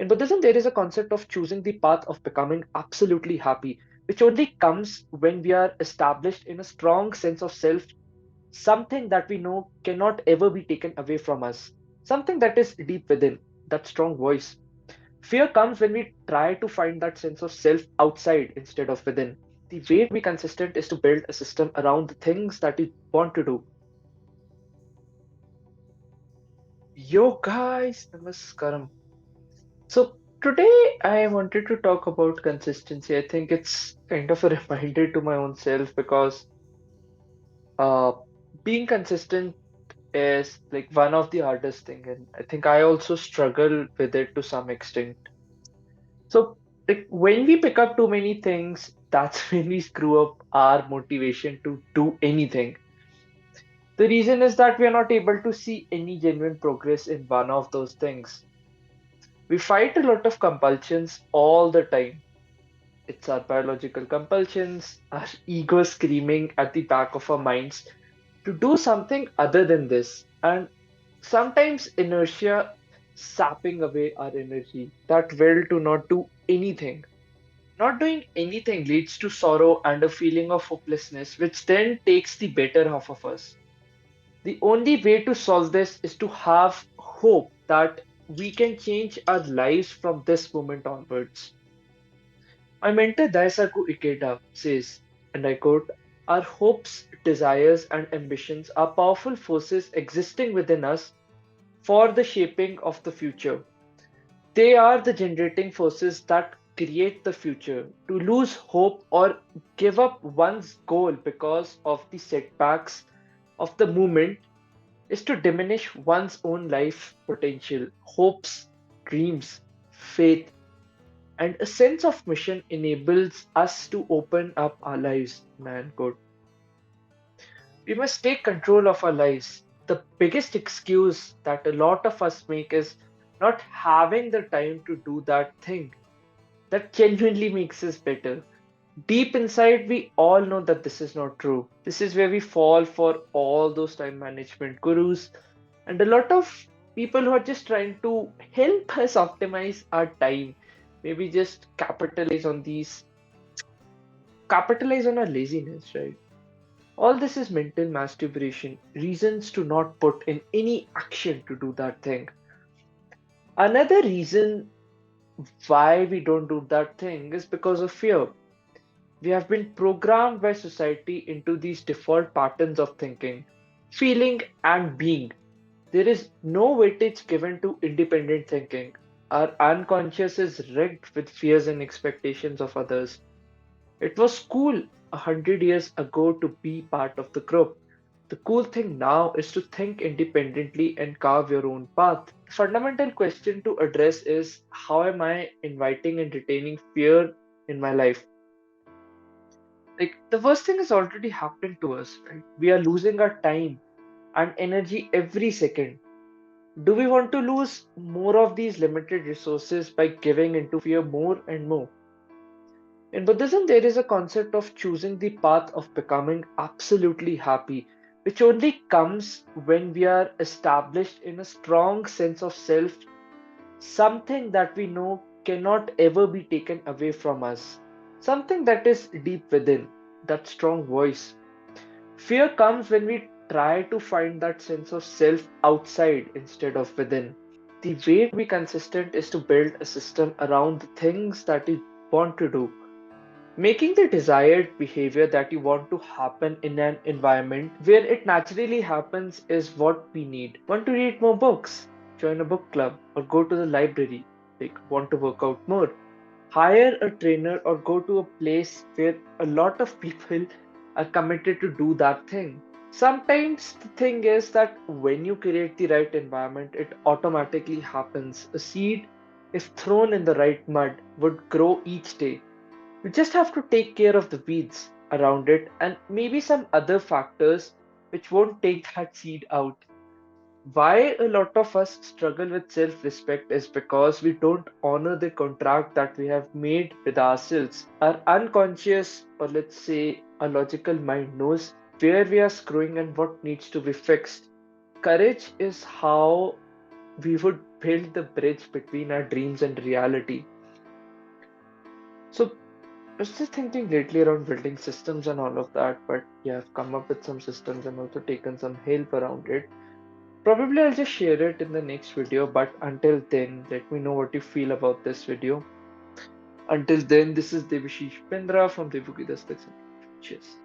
In Buddhism, there is a concept of choosing the path of becoming absolutely happy, which only comes when we are established in a strong sense of self, something that we know cannot ever be taken away from us, something that is deep within, that strong voice. Fear comes when we try to find that sense of self outside instead of within. The way to be consistent is to build a system around the things that you want to do. Yo guys, namaskaram. So today I wanted to talk about consistency. I think it's kind of a reminder to my own self because uh, being consistent is like one of the hardest thing, and I think I also struggle with it to some extent. So like when we pick up too many things, that's when we screw up our motivation to do anything. The reason is that we are not able to see any genuine progress in one of those things. We fight a lot of compulsions all the time. It's our biological compulsions, our ego screaming at the back of our minds to do something other than this, and sometimes inertia sapping away our energy, that will to not do anything. Not doing anything leads to sorrow and a feeling of hopelessness, which then takes the better half of us. The only way to solve this is to have hope that we can change our lives from this moment onwards. My mentor Daisaku Ikeda says, and I quote, "Our hopes, desires, and ambitions are powerful forces existing within us for the shaping of the future. They are the generating forces that create the future. To lose hope or give up one's goal because of the setbacks of the moment is to diminish one's own life potential, hopes, dreams, faith, and a sense of mission enables us to open up our lives, man. Good. We must take control of our lives. The biggest excuse that a lot of us make is not having the time to do that thing that genuinely makes us better. Deep inside, we all know that this is not true. This is where we fall for all those time management gurus and a lot of people who are just trying to help us optimize our time. Maybe just capitalize on our laziness, right? All this is mental masturbation, reasons to not put in any action to do that thing. Another reason why we don't do that thing is because of fear. We have been programmed by society into these default patterns of thinking, feeling, and being. There is no weightage given to independent thinking. Our unconscious is rigged with fears and expectations of others. It was cool 100 years ago to be part of the group. The cool thing now is to think independently and carve your own path. The fundamental question to address is, how am I inviting and retaining fear in my life? Like the worst thing is already happening to us, right? We are losing our time and energy every second. Do we want to lose more of these limited resources by giving into fear more and more? In Buddhism, there is a concept of choosing the path of becoming absolutely happy, which only comes when we are established in a strong sense of self, something that we know cannot ever be taken away from us, something that is deep within, that strong voice. Fear comes when we try to find that sense of self outside instead of within. The way to be consistent is to build a system around the things that you want to do, making the desired behavior that you want to happen in an environment where it naturally happens is what we need. Want to read more books? Join a book club or go to the library. Like, want to work out more? Hire a trainer or go to a place where a lot of people are committed to do that thing. Sometimes the thing is that when you create the right environment, it automatically happens. A seed, if thrown in the right mud, would grow each day. You just have to take care of the weeds around it and maybe some other factors which won't take that seed out. Why a lot of us struggle with self respect is because we don't honor the contract that we have made with ourselves. Our unconscious, or let's say a logical mind, knows where we are screwing and what needs to be fixed. Courage is how we would build the bridge between our dreams and reality. So I was just thinking lately around building systems and all of that, but yeah, I've come up with some systems and also taken some help around it. Probably I'll just share it in the next video, but until then, let me know what you feel about this video. Until then, this is Debashish Pindra from Debu Ki Dastak. Cheers.